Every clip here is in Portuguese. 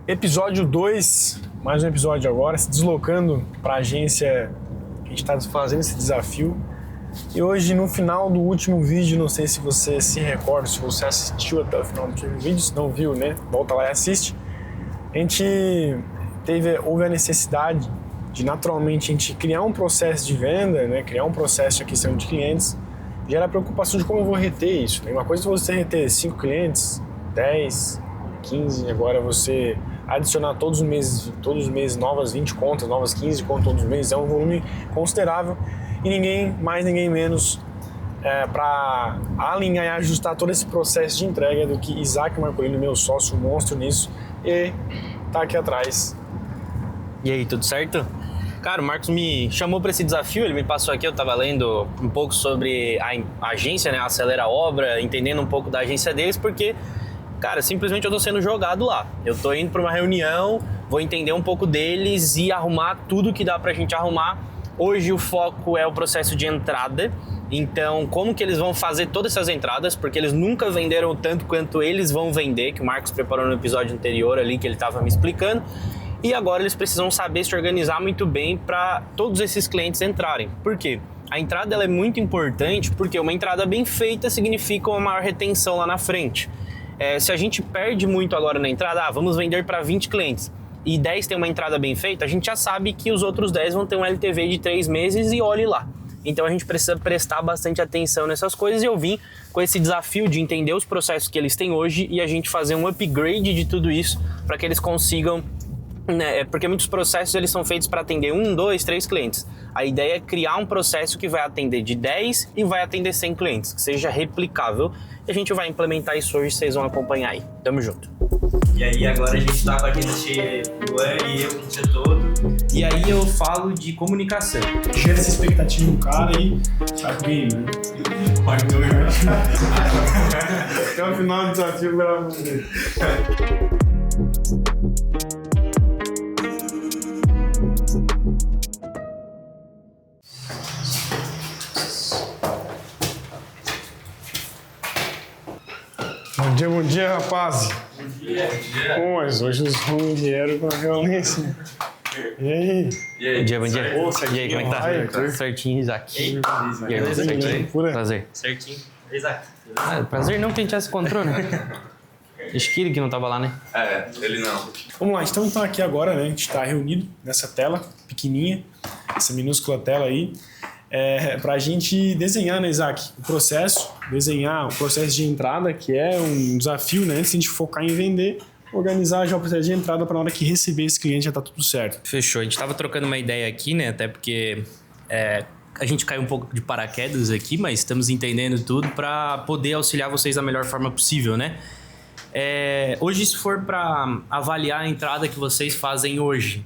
Episódio 2, mais um episódio agora, se deslocando para a agência que a gente está fazendo esse desafio. E hoje, no final do último vídeo, não sei se você se recorda, se você assistiu até o final do último vídeo, se não viu, né? Volta lá e assiste. A gente houve a necessidade de, naturalmente, a gente criar um processo de venda, né? Criar um processo de aquisição de clientes. Gera a preocupação de como eu vou reter isso, né? Uma coisa é você reter 5 clientes, 10, 15, agora você adicionar todos os meses novas 20 contas, novas 15 contas todos os meses, é um volume considerável e ninguém mais, ninguém menos para alinhar e ajustar todo esse processo de entrega do que Isaac Marcolino, meu sócio, monstro nisso, e tá aqui atrás. E aí, tudo certo? Cara, o Marcos me chamou para esse desafio, ele me passou aqui, eu estava lendo um pouco sobre a agência, né, Acelera a Obra, entendendo um pouco da agência deles, porque, cara, simplesmente eu tô sendo jogado lá. Eu tô indo para uma reunião, vou entender um pouco deles e arrumar tudo que dá pra gente arrumar. Hoje o foco é o processo de entrada, então como que eles vão fazer todas essas entradas, porque eles nunca venderam tanto quanto eles vão vender, que o Marcos preparou no episódio anterior ali, que ele estava me explicando. E agora eles precisam saber se organizar muito bem para todos esses clientes entrarem. Por quê? A entrada ela é muito importante porque uma entrada bem feita significa uma maior retenção lá na frente. Se a gente perde muito agora na entrada, vamos vender para 20 clientes e 10 tem uma entrada bem feita, a gente já sabe que os outros 10 vão ter um LTV de 3 meses e olhe lá. Então a gente precisa prestar bastante atenção nessas coisas e eu vim com esse desafio de entender os processos que eles têm hoje e a gente fazer um upgrade de tudo isso para que eles consigam, né, porque muitos processos eles são feitos para atender 1, 2, 3 clientes. A ideia é criar um processo que vai atender de 10 e vai atender 100 clientes, que seja replicável. E a gente vai implementar isso hoje, vocês vão acompanhar aí. Tamo junto. E aí agora a gente tá com a agenda cheia, Luan e eu o dia todo. E aí eu falo de comunicação. Gera essa expectativa no cara e vai pro game, né? Até o final do desafio, pelo amor de Deus. Bom dia, rapaz. Bom dia. Pô, mas hoje os homens vieram com a violência. E aí? Bom dia. Ô, E aí, como é que tá? Vai, Arthur. Certinho, Isaac. E aí, Beleza, certinho? pura. Prazer. certinho. Exato. Prazer não, que a gente já se encontrou, né? Esquilo que não tava lá, né? Ele não. Vamos lá, então aqui agora, né? A gente está reunido nessa tela pequenininha, essa minúscula tela aí, para a gente desenhar, né, Isaac, desenhar o processo de entrada, que é um desafio, né? Antes de a gente focar em vender, organizar já o processo de entrada para na hora que receber esse cliente já tá tudo certo. Fechou. A gente tava trocando uma ideia aqui, né? Até porque a gente caiu um pouco de paraquedas aqui, mas estamos entendendo tudo para poder auxiliar vocês da melhor forma possível, né? Hoje, se for para avaliar a entrada que vocês fazem hoje,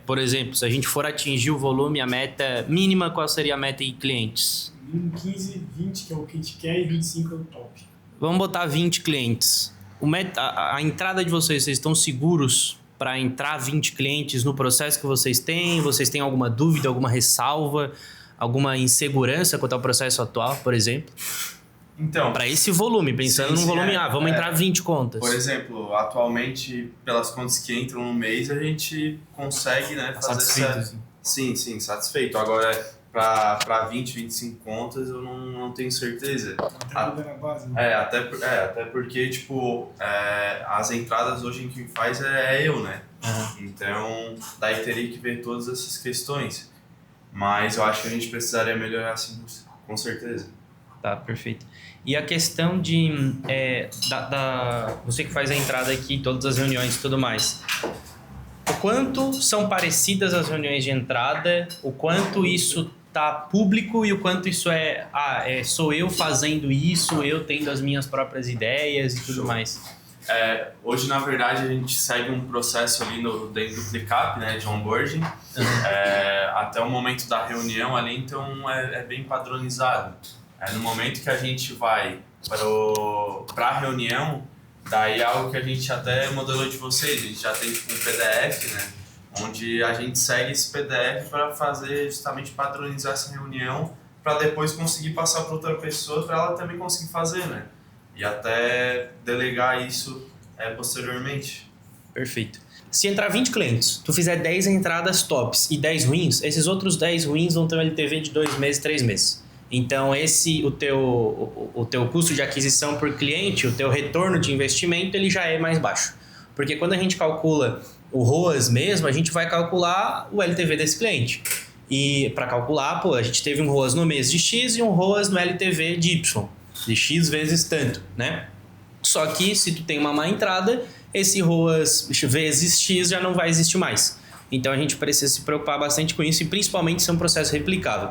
por exemplo, se a gente for atingir o volume, a meta mínima, qual seria a meta em clientes? 15, 20 que é o que a gente quer e 25 é o top. Vamos botar 20 clientes. A entrada de vocês estão seguros para entrar 20 clientes no processo que vocês têm? Vocês têm alguma dúvida, alguma ressalva, alguma insegurança quanto ao processo atual, por exemplo? Então, Para esse volume, pensando num volume vamos entrar 20 contas. por exemplo, atualmente, pelas contas que entram no mês, a gente consegue, né, fazer Satisfeito, essa... Sim, satisfeito. Agora, para 20, 25 contas, eu não tenho certeza. Até na base, né? Até porque, tipo, as entradas hoje quem faz é eu, né? Uhum. Então, daí teria que ver todas essas questões. Mas eu acho que a gente precisaria melhorar, assim, com certeza. Tá, perfeito. E a questão de você que faz a entrada aqui, todas as reuniões e tudo mais, o quanto são parecidas as reuniões de entrada, o quanto isso tá público e o quanto isso sou eu fazendo isso, eu tendo as minhas próprias ideias e tudo mais. Hoje, na verdade, a gente segue um processo ali dentro do ClickUp, né, de onboarding, até o momento da reunião ali, então é bem padronizado. No momento que a gente vai para a reunião, daí é algo que a gente até modelou de vocês, a gente já tem tipo um PDF, né, onde a gente segue esse PDF para fazer justamente padronizar essa reunião, para depois conseguir passar para outra pessoa, para ela também conseguir fazer, né? E até delegar isso posteriormente. Perfeito. Se entrar 20 clientes, tu fizer 10 entradas tops e 10 ruins, esses outros 10 ruins vão ter um LTV de 2 meses, 3 meses. Então, o teu custo de aquisição por cliente, o teu retorno de investimento, ele já é mais baixo. Porque quando a gente calcula o ROAS mesmo, a gente vai calcular o LTV desse cliente. E para calcular, a gente teve um ROAS no mês de X e um ROAS no LTV de Y, de X vezes tanto, né? Só que se tu tem uma má entrada, esse ROAS vezes X já não vai existir mais. Então a gente precisa se preocupar bastante com isso e principalmente ser um processo replicável.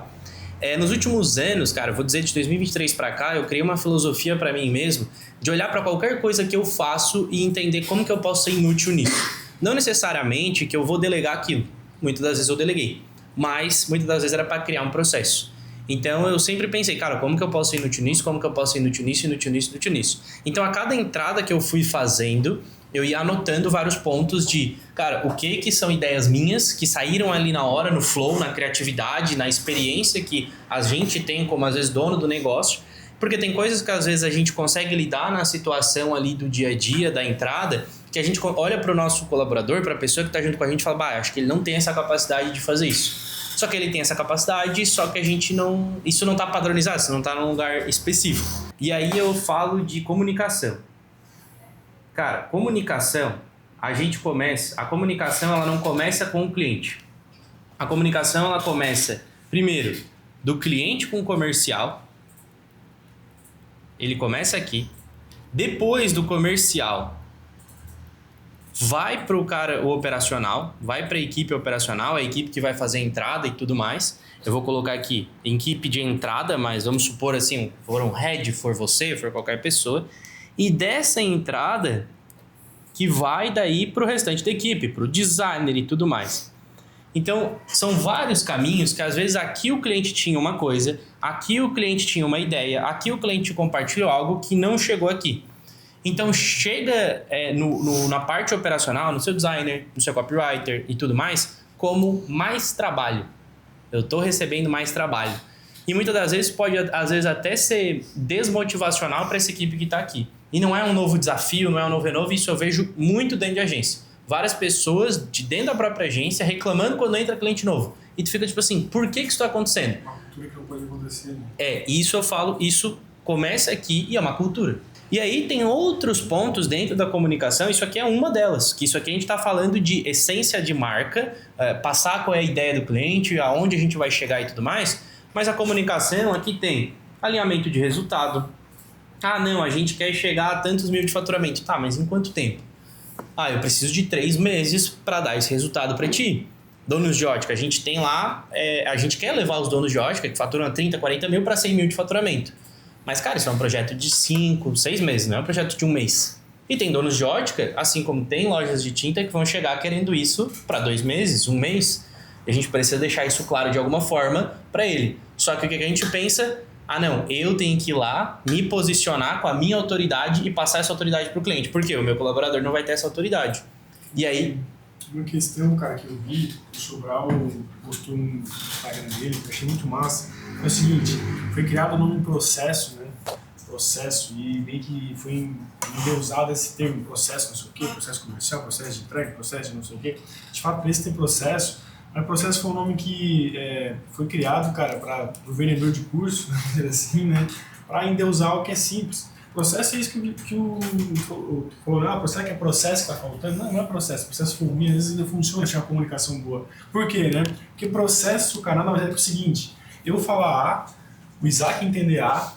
Nos últimos anos, cara, vou dizer de 2023 para cá, eu criei uma filosofia para mim mesmo de olhar para qualquer coisa que eu faço e entender como que eu posso ser inútil nisso. Não necessariamente que eu vou delegar aquilo. Muitas das vezes eu deleguei, mas muitas das vezes era para criar um processo. Então eu sempre pensei, cara, como que eu posso ser inútil nisso, como que eu posso ser inútil nisso, inútil nisso, inútil nisso. Então a cada entrada que eu fui fazendo, eu ia anotando vários pontos de, cara, o que são ideias minhas que saíram ali na hora, no flow, na criatividade, na experiência que a gente tem como, às vezes, dono do negócio. Porque tem coisas que, às vezes, a gente consegue lidar na situação ali do dia a dia, da entrada, que a gente olha para o nosso colaborador, para a pessoa que está junto com a gente e fala, acho que ele não tem essa capacidade de fazer isso. Só que ele tem essa capacidade, só que a gente não... Isso não está padronizado, isso não está num lugar específico. E aí eu falo de comunicação. Cara, comunicação, a comunicação ela não começa com o cliente. A comunicação ela começa, primeiro, do cliente com o comercial. Ele começa aqui. Depois do comercial, vai para o operacional, vai para a equipe operacional, a equipe que vai fazer a entrada e tudo mais. Eu vou colocar aqui equipe de entrada, mas vamos supor assim, for um head, for você, for qualquer pessoa. E dessa entrada que vai daí para o restante da equipe, para o designer e tudo mais. Então, são vários caminhos que às vezes aqui o cliente tinha uma coisa, aqui o cliente tinha uma ideia, aqui o cliente compartilhou algo que não chegou aqui. Então, chega na parte operacional, no seu designer, no seu copywriter e tudo mais, como mais trabalho. Eu estou recebendo mais trabalho. E muitas das vezes pode, às vezes, até ser desmotivacional para essa equipe que está aqui. E não é um novo desafio, não é um novo renovo, isso eu vejo muito dentro de agência. Várias pessoas de dentro da própria agência reclamando quando entra cliente novo. E tu fica tipo assim, por que isso está acontecendo? Uma cultura que não pode acontecer. Isso eu falo, isso começa aqui e é uma cultura. E aí tem outros pontos dentro da comunicação, isso aqui é uma delas, que isso aqui a gente está falando de essência de marca, passar qual é a ideia do cliente, aonde a gente vai chegar e tudo mais, mas a comunicação aqui tem alinhamento de resultado. Não, a gente quer chegar a tantos mil de faturamento. Tá, mas em quanto tempo? Eu preciso de 3 meses para dar esse resultado para ti. Donos de ótica, a gente tem lá, a gente quer levar os donos de ótica que faturam 30, 40 mil para 100 mil de faturamento. Mas, cara, isso é um projeto de 5, 6 meses, não é um projeto de 1 mês. E tem donos de ótica, assim como tem lojas de tinta que vão chegar querendo isso para 2 meses, 1 mês. E a gente precisa deixar isso claro de alguma forma para ele. Só que o que a gente pensa... não, eu tenho que ir lá, me posicionar com a minha autoridade e passar essa autoridade para o cliente. Por quê? O meu colaborador não vai ter essa autoridade. E aí... Uma questão, cara, que eu vi, o Sobral postou no Instagram dele, que eu achei muito massa, é o seguinte, foi criado o nome processo, né? Processo, e meio que foi endeusado esse termo, processo não sei o quê, processo comercial, processo de entrega, processo de não sei o quê. De fato, esse tem processo. Mas processo foi um nome que foi criado, cara, para o vendedor de curso, vamos dizer assim, né? Para endeusar o que é simples. Processo é isso que o falou, será que é processo que está faltando? Não é processo. Processo for às vezes ainda funciona, achar uma comunicação boa. Por quê, né? Porque processo, cara, na verdade é o seguinte, eu falar A, o Isaac entender A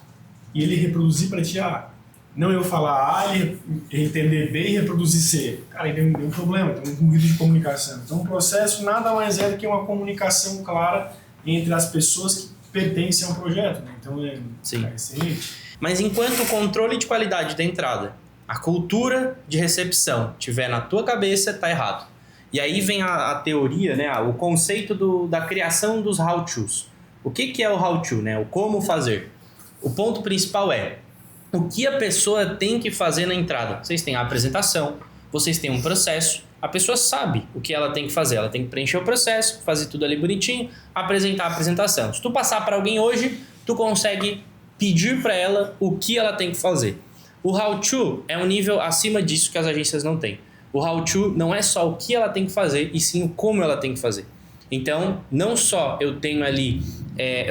e ele reproduzir para ti A. Não eu falar A, ele entender B e reproduzir C. Cara, aí tem um problema, tem um ruído de comunicação. Então, o processo nada mais é do que uma comunicação clara entre as pessoas que pertencem a um projeto, né? Então, Sim. Excelente. Mas enquanto o controle de qualidade da entrada, a cultura de recepção tiver na tua cabeça, tá errado. E aí vem a teoria, né? O conceito da criação dos how-tos. O que é o how-to, né? O como fazer. O ponto principal é o que a pessoa tem que fazer na entrada. Vocês têm a apresentação, vocês têm um processo, a pessoa sabe o que ela tem que fazer. Ela tem que preencher o processo, fazer tudo ali bonitinho, apresentar a apresentação. Se tu passar para alguém hoje, tu consegue pedir para ela o que ela tem que fazer. O how-to é um nível acima disso que as agências não têm. O how-to não é só o que ela tem que fazer, e sim o como ela tem que fazer. Então, não só eu tenho ali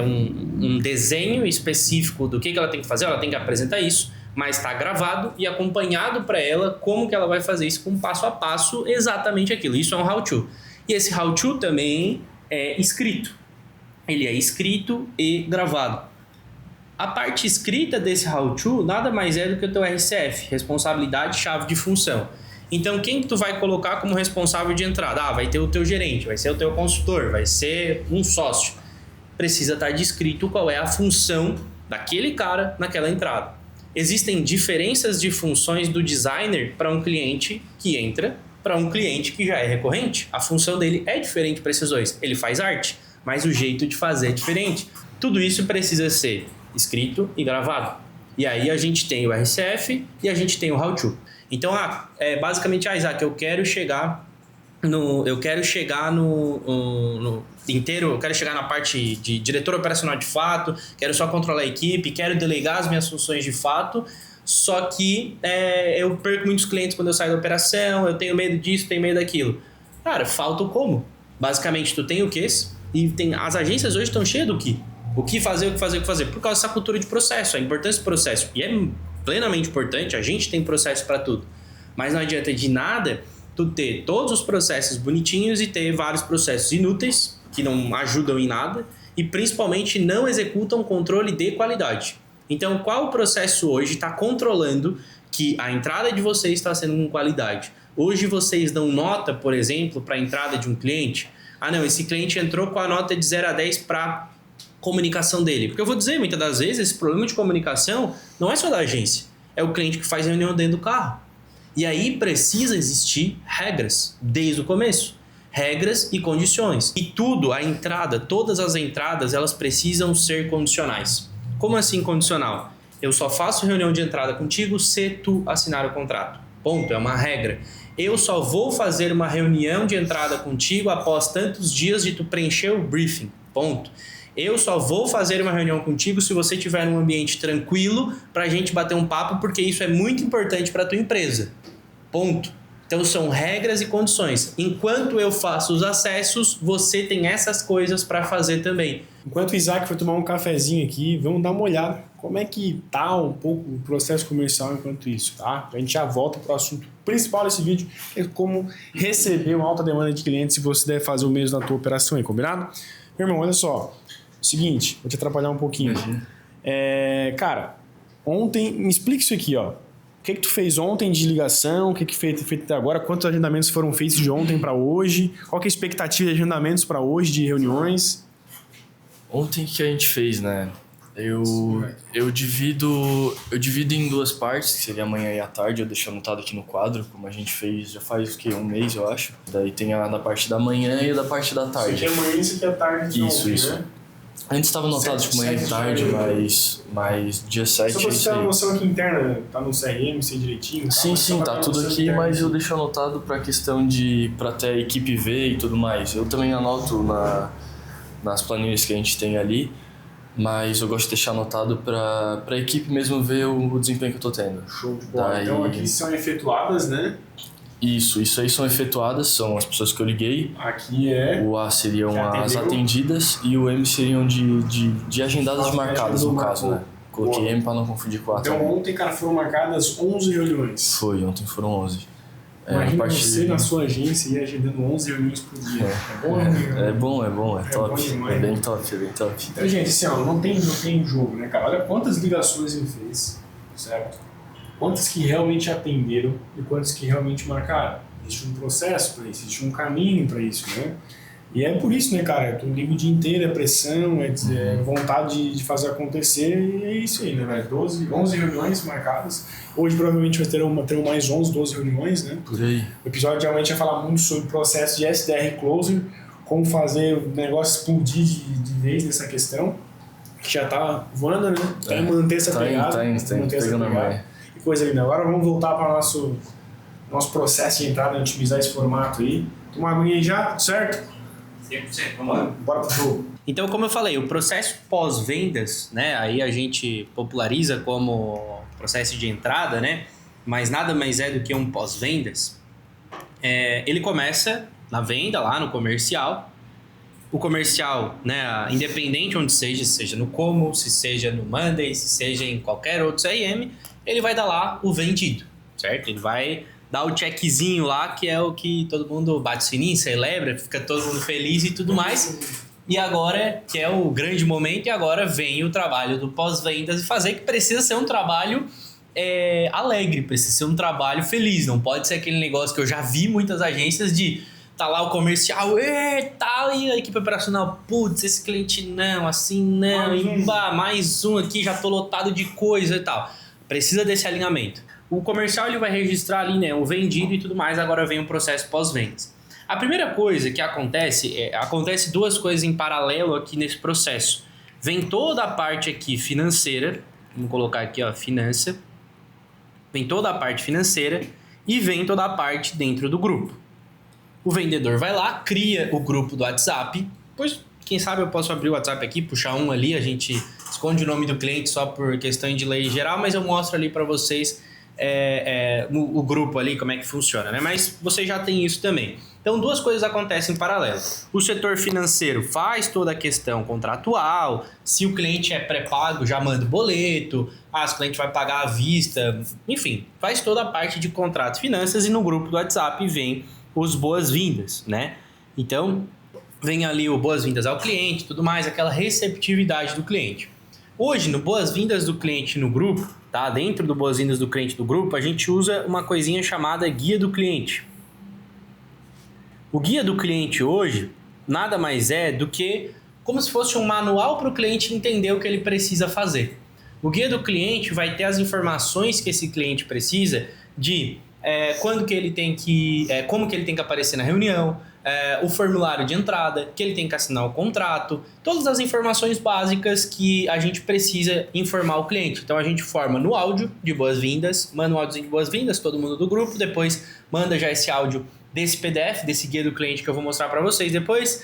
um desenho específico do que ela tem que fazer, ela tem que apresentar isso, mas está gravado e acompanhado para ela como que ela vai fazer isso com passo a passo, exatamente aquilo. Isso é um how-to. E esse how-to também é escrito. Ele é escrito e gravado. A parte escrita desse how-to nada mais é do que o teu RCF, responsabilidade, chave de função. Então, quem tu vai colocar como responsável de entrada? Vai ter o teu gerente, vai ser o teu consultor, vai ser um sócio. Precisa estar descrito qual é a função daquele cara naquela entrada. Existem diferenças de funções do designer para um cliente que entra, para um cliente que já é recorrente. A função dele é diferente para esses dois. Ele faz arte, mas o jeito de fazer é diferente. Tudo isso precisa ser escrito e gravado. E aí a gente tem o RCF e a gente tem o how-to. Então, basicamente, Isaac, eu quero chegar no inteiro, eu quero chegar na parte de diretor operacional de fato, quero só controlar a equipe, quero delegar as minhas funções de fato, só que eu perco muitos clientes quando eu saio da operação, eu tenho medo disso, tenho medo daquilo. Cara, falta o como. Basicamente, tu tem o que e as agências hoje estão cheias do que. O que fazer, por causa dessa cultura de processo, a importância do processo. E é plenamente importante, a gente tem processo para tudo. Mas não adianta de nada tu ter todos os processos bonitinhos e ter vários processos inúteis, que não ajudam em nada, e principalmente não executam controle de qualidade. Então, qual processo hoje está controlando que a entrada de vocês está sendo com qualidade? Hoje vocês dão nota, por exemplo, para a entrada de um cliente. Não, esse cliente entrou com a nota de 0 a 10 para comunicação dele. Porque eu vou dizer, muitas das vezes, esse problema de comunicação não é só da agência. É o cliente que faz reunião dentro do carro. E aí precisa existir regras desde o começo. Regras e condições. E todas as entradas, elas precisam ser condicionais. Como assim condicional? Eu só faço reunião de entrada contigo se tu assinar o contrato. Ponto, é uma regra. Eu só vou fazer uma reunião de entrada contigo após tantos dias de tu preencher o briefing. Ponto. Eu só vou fazer uma reunião contigo se você estiver num ambiente tranquilo para a gente bater um papo, porque isso é muito importante para a tua empresa. Ponto. Então são regras e condições. Enquanto eu faço os acessos, você tem essas coisas para fazer também. Enquanto o Isaac foi tomar um cafezinho aqui, vamos dar uma olhada como é que tá um pouco o processo comercial enquanto isso, tá? A gente já volta para o assunto principal desse vídeo, que é como receber uma alta demanda de clientes se você deve fazer o mesmo na tua operação aí, combinado? Meu irmão, olha só. Seguinte, vou te atrapalhar um pouquinho. Cara, ontem, me explica isso aqui, ó. O que tu fez ontem de ligação? O que feito até agora? Quantos agendamentos foram feitos de ontem para hoje? Qual que é a expectativa de agendamentos para hoje, de reuniões? Ontem que a gente fez, né? Eu divido em duas partes, que seria amanhã e à tarde. Eu deixo anotado aqui no quadro, como a gente fez já faz um mês, eu acho. Daí tem a da parte da manhã e a da parte da tarde. Isso aqui é amanhã e isso aqui é tarde. Isso. Né? Antes estava anotado de manhã e tarde, mas dia 7 só pra você ter uma noção aqui interna, tá no CRM, sei direitinho? Sim, tá tudo aqui, mas eu deixo anotado pra questão pra ter a equipe ver e tudo mais. Eu também anoto nas planilhas que a gente tem ali, mas eu gosto de deixar anotado pra equipe mesmo ver o desempenho que eu tô tendo. Show de bola. Então aqui são efetuadas, né? Isso aí são efetuadas, são as pessoas que eu liguei. Aqui é... O A seriam as atendidas e o M seriam de agendadas marcadas, no caso, né? Coloquei M para não confundir com A. Então também. ontem, cara, foram marcadas 11 reuniões. Ontem foram 11. Imagina você na sua agência e agendando 11 reuniões por dia. É bom, é top. Demais, é bem né? top. Então, gente, assim, ó, não tem jogo, né, cara? Olha quantas ligações ele fez, certo? Quantas que realmente atenderam e quantas que realmente marcaram. Existe um processo para isso, existe um caminho para isso, né? E é por isso, né, cara? Tu liga o dia inteiro, é pressão, é vontade de fazer acontecer e é isso aí, né, velho? 11 reuniões marcadas. Hoje provavelmente vai ter mais 11, 12 reuniões, né? Por aí. O episódio realmente vai falar muito sobre o processo de SDR Closer, como fazer o negócio explodir de vez nessa questão, que já tá voando, né? Tem que manter essa pegada. Manter essa pegada. Coisa linda. Agora vamos voltar para o nosso processo de entrada e otimizar esse formato aí. Tomar uma aguinha aí já, certo? 100%, vamos lá. Bora pro jogo. Então, como eu falei, o processo pós-vendas, né? Aí a gente populariza como processo de entrada, né? Mas nada mais é do que um pós-vendas. ele começa na venda, lá no comercial. O comercial, né, independente onde seja, se seja no Como, se seja no Monday, se seja em qualquer outro CRM, ele vai dar lá o vendido, certo? Ele vai dar o checkzinho lá, que é o que todo mundo bate o sininho, celebra, fica todo mundo feliz e tudo mais. E agora, que é o grande momento, e agora vem o trabalho do pós-vendas e fazer, que precisa ser um trabalho alegre, precisa ser um trabalho feliz. Não pode ser aquele negócio que eu já vi muitas agências de tá lá o comercial tal, e a equipe operacional, putz, esse cliente não, assim não, mais um aqui, já tô lotado de coisa e tal. Precisa desse alinhamento. O comercial ele vai registrar ali, né, o vendido e tudo mais, agora vem o processo pós-vendas. A primeira coisa que acontece duas coisas em paralelo aqui nesse processo. Vem toda a parte aqui financeira, vamos colocar aqui, ó, finança. Vem toda a parte financeira e vem toda a parte dentro do grupo. O vendedor vai lá, cria o grupo do WhatsApp, pois quem sabe eu posso abrir o WhatsApp aqui, puxar um ali, a gente esconde o nome do cliente só por questão de lei geral, mas eu mostro ali para vocês o grupo ali, como é que funciona, né? Mas vocês já têm isso também. Então, duas coisas acontecem em paralelo. O setor financeiro faz toda a questão contratual, se o cliente é pré-pago, já manda o boleto, se o cliente vai pagar à vista, enfim, faz toda a parte de contrato e finanças, e no grupo do WhatsApp vem os boas-vindas, né? Então, vem ali o boas-vindas ao cliente, tudo mais, aquela receptividade do cliente. Hoje, no boas-vindas do cliente no grupo, tá? Dentro do boas-vindas do cliente do grupo, a gente usa uma coisinha chamada guia do cliente. O guia do cliente hoje nada mais é do que como se fosse um manual para o cliente entender o que ele precisa fazer. O guia do cliente vai ter as informações que esse cliente precisa de quando que ele tem que, como que ele tem que aparecer na reunião, o formulário de entrada, que ele tem que assinar o contrato, todas as informações básicas que a gente precisa informar o cliente. Então a gente forma no áudio de boas-vindas, manda um áudiozinho de boas-vindas, todo mundo do grupo, depois manda já esse áudio desse PDF, desse guia do cliente que eu vou mostrar para vocês depois.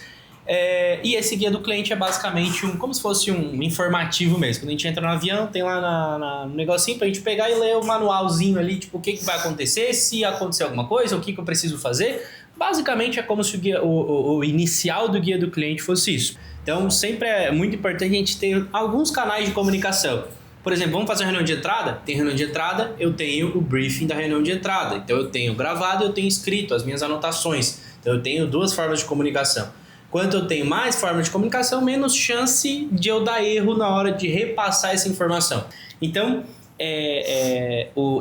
E esse guia do cliente é basicamente como se fosse um informativo mesmo. Quando a gente entra no avião, tem lá no negocinho pra gente pegar e ler o manualzinho ali, tipo, o que vai acontecer, se acontecer alguma coisa, o que eu preciso fazer. Basicamente é como se o inicial do guia do cliente fosse isso. Então sempre é muito importante a gente ter alguns canais de comunicação. Por exemplo, vamos fazer uma reunião de entrada? Tem reunião de entrada, eu tenho o briefing da reunião de entrada. Então eu tenho gravado e eu tenho escrito as minhas anotações. Então eu tenho duas formas de comunicação. Quanto eu tenho mais formas de comunicação, menos chance de eu dar erro na hora de repassar essa informação. Então,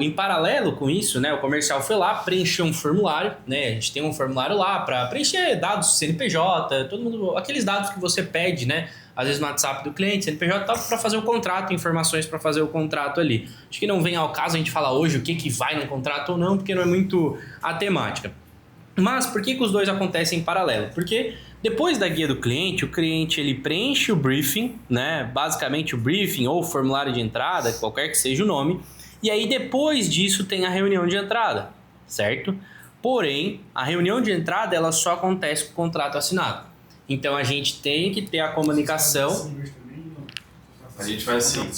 em paralelo com isso, né, o comercial foi lá, preencheu um formulário, né, a gente tem um formulário lá para preencher dados CNPJ, todo mundo, aqueles dados que você pede, né, às vezes no WhatsApp do cliente, CNPJ, para fazer o contrato, informações para fazer o contrato ali. Acho que não vem ao caso a gente falar hoje o que vai no contrato ou não, porque não é muito a temática. Mas por que os dois acontecem em paralelo? Porque depois da guia do cliente, o cliente ele preenche o briefing, né? Basicamente o briefing ou o formulário de entrada, qualquer que seja o nome, e aí depois disso tem a reunião de entrada, certo? Porém, a reunião de entrada ela só acontece com o contrato assinado. Então a gente tem que ter a comunicação. A gente vai assim.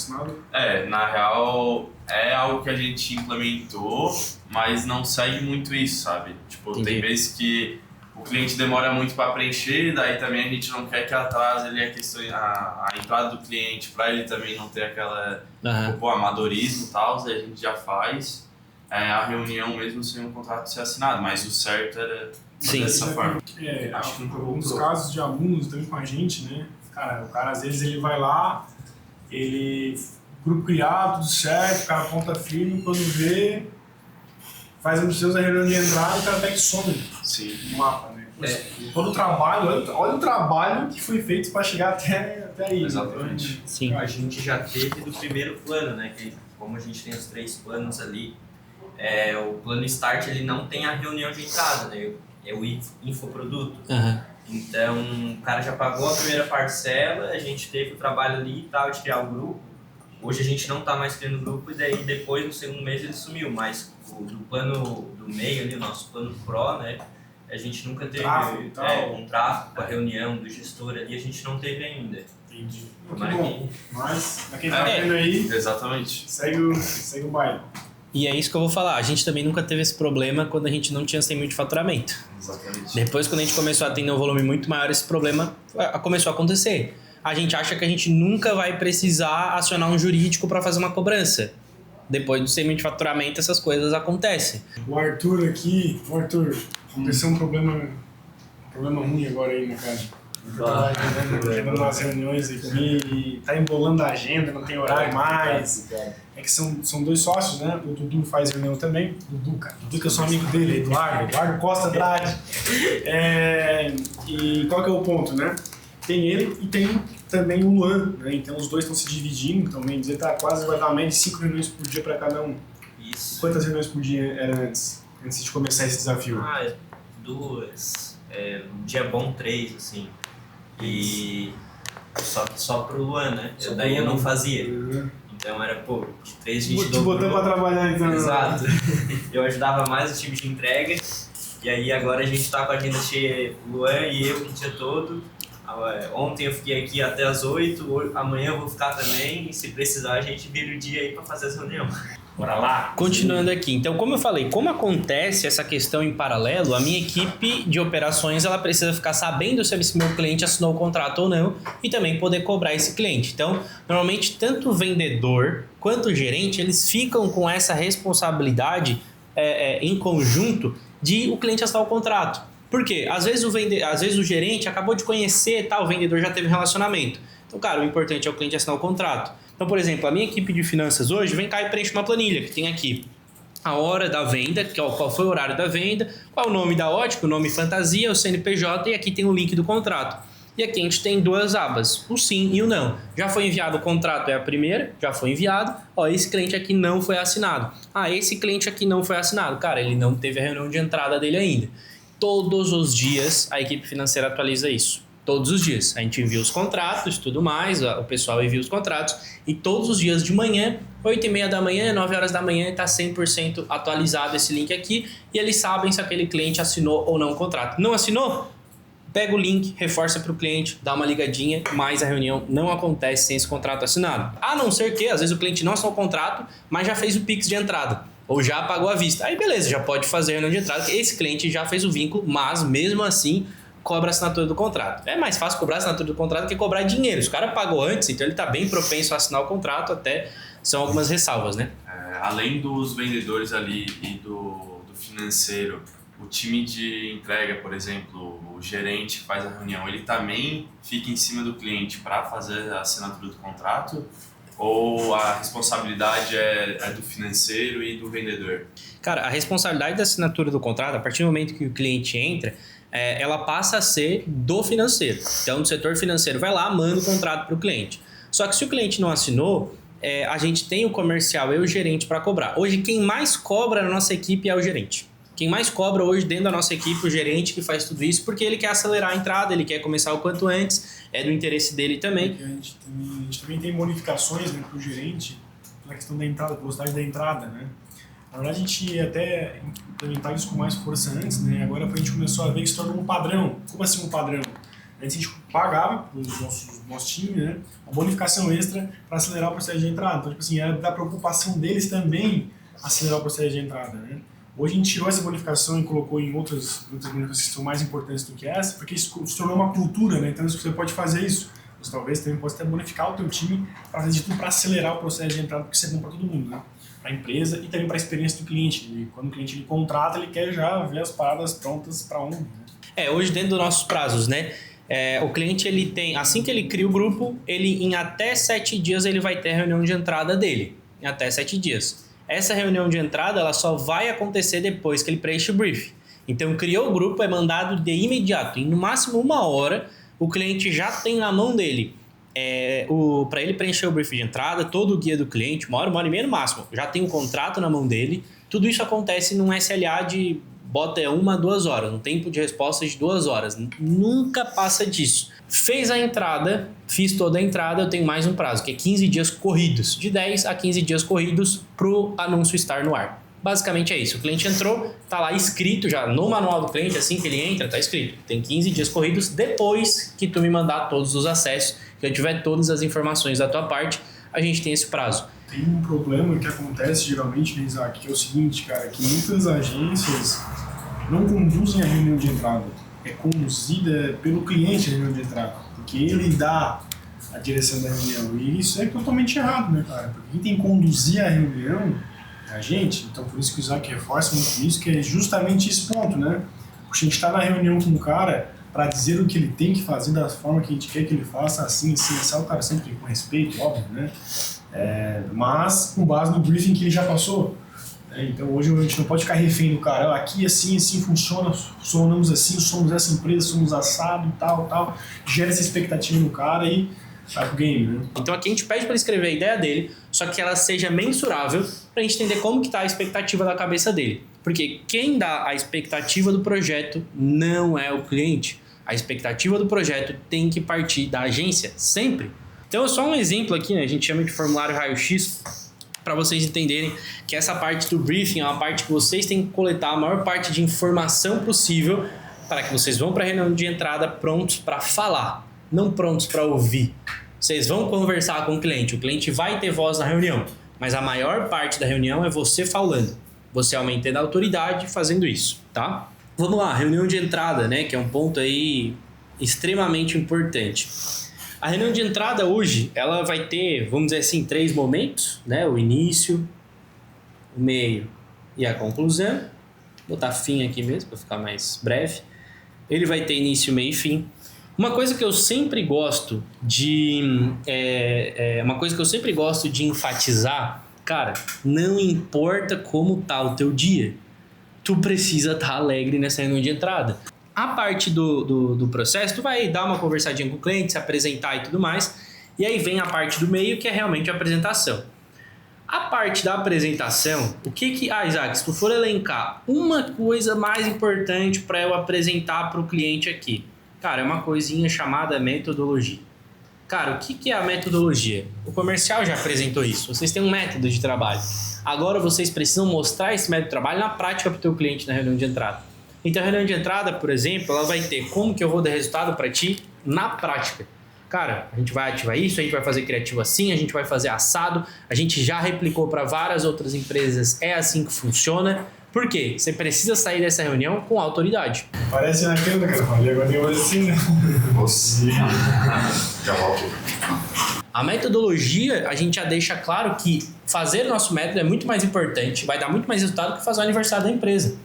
Na real é algo que a gente implementou, mas não segue muito isso, sabe? Tipo, Entendi. Tem vezes que o cliente demora muito para preencher, daí também a gente não quer que atrase ali a entrada do cliente, para ele também não ter aquela amadorismo e tal, a gente já faz a reunião mesmo sem um contrato ser assinado, mas o certo era dessa forma. Acho que alguns casos de alunos também com a gente, né? Cara, o cara às vezes ele vai lá, grupo criado, tudo certo, o cara ponta firme, quando vê, faz a reunião de entrada e o cara até que some no mapa, né? Todo o trabalho, olha o trabalho que foi feito para chegar até aí. Exatamente. Né? Sim. A gente já teve do primeiro plano, né? Que como a gente tem os 3 planos ali, o plano Start ele não tem a reunião de entrada, né? É o infoproduto. Então, o cara já pagou a primeira parcela, a gente teve o trabalho ali e tal de criar o grupo. Hoje a gente não está mais criando grupo e daí depois no segundo mês ele sumiu, mas do plano do meio ali, o nosso plano Pro, né? A gente nunca teve um tráfego com a reunião do gestor ali, a gente não teve ainda. Entendi. Mas Bom, mas pra quem tá vendo aí, Exatamente. segue o baile. E é isso que eu vou falar. A gente também nunca teve esse problema quando a gente não tinha 100 mil de faturamento. Exatamente. Depois, quando a gente começou a atender um volume muito maior, esse problema começou a acontecer. A gente acha que a gente nunca vai precisar acionar um jurídico para fazer uma cobrança. Depois do 100 mil de faturamento, essas coisas acontecem. O Arthur, aconteceu um problema ruim agora aí, né, cara? Tá chegando nas reuniões aqui e tá embolando a agenda, não tem horário mais. É que são dois sócios, né? O Dudu faz reunião também. Dudu que eu sou amigo dele, Eduardo Costa Andrade. E qual que é o ponto, né? Tem ele e tem também o Luan, né? Então os dois estão se dividindo, então bem dizer, vai dar média de 5 reuniões por dia para cada um. Isso. Quantas reuniões por dia era antes de começar esse desafio? 2. Um dia bom 3, assim. E só pro Luan, né? Daí eu não fazia. Então era, de 3 a gente te botou pra trabalhar então. Exato. Eu ajudava mais o time de entrega. E aí agora a gente tá com a agenda cheia, o Luan e eu o dia todo. Ontem eu fiquei aqui até as 8, amanhã eu vou ficar também. E se precisar a gente vira o dia aí pra fazer as reuniões. Bora lá! Continuando aqui, então como eu falei, como acontece essa questão em paralelo, a minha equipe de operações ela precisa ficar sabendo se esse meu cliente assinou o contrato ou não e também poder cobrar esse cliente. Então, normalmente tanto o vendedor quanto o gerente, eles ficam com essa responsabilidade em conjunto de o cliente assinar o contrato. Por quê? Às vezes o gerente acabou de conhecer, o vendedor já teve relacionamento. Então, cara, o importante é o cliente assinar o contrato. Então, por exemplo, a minha equipe de finanças hoje vem cá e preenche uma planilha que tem aqui a hora da venda, qual foi o horário da venda, qual o nome da ótica, o nome fantasia, o CNPJ e aqui tem o link do contrato. E aqui a gente tem 2 abas, o sim e o não. Já foi enviado o contrato, é a primeira, já foi enviado. Esse cliente aqui não foi assinado. Esse cliente aqui não foi assinado. Cara, ele não teve a reunião de entrada dele ainda. Todos os dias a equipe financeira atualiza isso. Todos os dias. A gente envia os contratos e tudo mais, o pessoal envia os contratos e todos os dias de manhã, 8h30 da manhã, 9 horas da manhã, está 100% atualizado esse link aqui e eles sabem se aquele cliente assinou ou não o contrato. Não assinou? Pega o link, reforça para o cliente, dá uma ligadinha, mas a reunião não acontece sem esse contrato assinado. A não ser que, às vezes, o cliente não assinou o contrato, mas já fez o Pix de entrada ou já pagou à vista. Aí beleza, já pode fazer a reunião de entrada, porque esse cliente já fez o vínculo, mas mesmo assim cobra a assinatura do contrato. É mais fácil cobrar a assinatura do contrato que cobrar dinheiro. Se o cara pagou antes, então ele está bem propenso a assinar o contrato, até são algumas ressalvas, né? Além dos vendedores ali e do financeiro, o time de entrega, por exemplo, o gerente que faz a reunião, ele também fica em cima do cliente para fazer a assinatura do contrato? Ou a responsabilidade é do financeiro e do vendedor? Cara, a responsabilidade da assinatura do contrato, a partir do momento que o cliente entra, ela passa a ser do financeiro. Então, o setor financeiro vai lá, manda o contrato para o cliente. Só que se o cliente não assinou, a gente tem o comercial e o gerente para cobrar. Hoje, quem mais cobra na nossa equipe é o gerente. Quem mais cobra hoje dentro da nossa equipe, o gerente que faz tudo isso, porque ele quer acelerar a entrada, ele quer começar o quanto antes, é do interesse dele também. A gente também tem bonificações, né, para o gerente na questão da entrada, velocidade da entrada, né? Na verdade, a gente ia até implementar isso com mais força antes, né? Agora a gente começou a ver que se tornou um padrão. Como assim um padrão? Antes a gente pagava para o nosso time, né, uma bonificação extra para acelerar o processo de entrada. Então, tipo assim, era da preocupação deles também acelerar o processo de entrada, né? Hoje a gente tirou essa bonificação e colocou em outras bonificações que são mais importantes do que essa, porque isso se tornou uma cultura, né? Então você pode fazer isso. Você talvez também possa até bonificar o teu time para fazer de tudo para acelerar o processo de entrada, porque isso é bom para todo mundo, né? Para a empresa e também para a experiência do cliente. E quando o cliente ele contrata, ele quer já ver as paradas prontas para ontem, né? Hoje dentro dos nossos prazos, né? O cliente ele tem, assim que ele cria o grupo, ele em até 7 dias ele vai ter a reunião de entrada dele. Em até 7 dias. Essa reunião de entrada ela só vai acontecer depois que ele preenche o brief. Então, criou o grupo, é mandado de imediato. Em no máximo 1 hora, o cliente já tem na mão dele para ele preencher o brief de entrada, todo o guia do cliente, 1 hora e meia no máximo. Já tem um contrato na mão dele. Tudo isso acontece num SLA de 1 a 2 horas, um tempo de resposta de 2 horas. Nunca passa disso. Fez a entrada, fiz toda a entrada, eu tenho mais um prazo, que é 15 dias corridos. De 10 a 15 dias corridos para o anúncio estar no ar. Basicamente é isso. O cliente entrou, está lá escrito já no manual do cliente, assim que ele entra, está escrito. Tem 15 dias corridos depois que tu me mandar todos os acessos, que eu tiver todas as informações da tua parte, a gente tem esse prazo. tem um problema que acontece geralmente, né, Isaac, que é o seguinte, cara, que muitas agências não conduzem a reunião de entrada. É conduzida pelo cliente a reunião de entrada, porque ele dá a direção da reunião. E isso é totalmente errado, né, cara? Porque quem tem que conduzir a reunião é a gente. Então, por isso que o Isaac reforça muito isso, que é justamente esse ponto, né? A gente está na reunião com o cara para dizer o que ele tem que fazer da forma que a gente quer que ele faça, assim, o cara sempre com respeito, óbvio, né? Mas com base no briefing que ele já passou. Então hoje a gente não pode ficar refém do cara, aqui assim funciona, somos assim, somos essa empresa, somos assado e tal, gera essa expectativa no cara e vai pro game, né? Então aqui a gente pede para ele escrever a ideia dele, só que ela seja mensurável pra gente entender como que tá a expectativa da cabeça dele. Porque quem dá a expectativa do projeto não é o cliente. A expectativa do projeto tem que partir da agência, sempre. Então só um exemplo aqui, né? A gente chama de formulário raio-x, para vocês entenderem que essa parte do briefing é uma parte que vocês têm que coletar a maior parte de informação possível para que vocês vão para a reunião de entrada prontos para falar, não prontos para ouvir. Vocês vão conversar com o cliente vai ter voz na reunião, mas a maior parte da reunião é você falando, você aumentando a autoridade fazendo isso, tá? Vamos lá, reunião de entrada, né, que é um ponto aí extremamente importante. A reunião de entrada hoje, ela vai ter, vamos dizer assim, 3 momentos, né? O início, o meio e a conclusão. Vou botar fim aqui mesmo, para ficar mais breve. Ele vai ter início, meio e fim. Uma coisa que eu sempre gosto de... enfatizar, cara, não importa como tá o teu dia, tu precisa estar alegre nessa reunião de entrada. A parte do processo, tu vai dar uma conversadinha com o cliente, se apresentar e tudo mais. E aí vem a parte do meio, que é realmente a apresentação. A parte da apresentação, Isaac, se tu for elencar uma coisa mais importante para eu apresentar para o cliente aqui, cara, é uma coisinha chamada metodologia. Cara, o que é a metodologia? O comercial já apresentou isso. Vocês têm um método de trabalho. Agora vocês precisam mostrar esse método de trabalho na prática para o teu cliente na reunião de entrada. Então a reunião de entrada, por exemplo, ela vai ter como que eu vou dar resultado para ti na prática. Cara, a gente vai ativar isso, a gente vai fazer criativo assim, a gente vai fazer assado, a gente já replicou para várias outras empresas, é assim que funciona. Por quê? Você precisa sair dessa reunião com autoridade. Parece naquela, cara, agora eu assim, né? Você já volto. A metodologia, a gente já deixa claro que fazer o nosso método é muito mais importante, vai dar muito mais resultado que fazer o aniversário da empresa.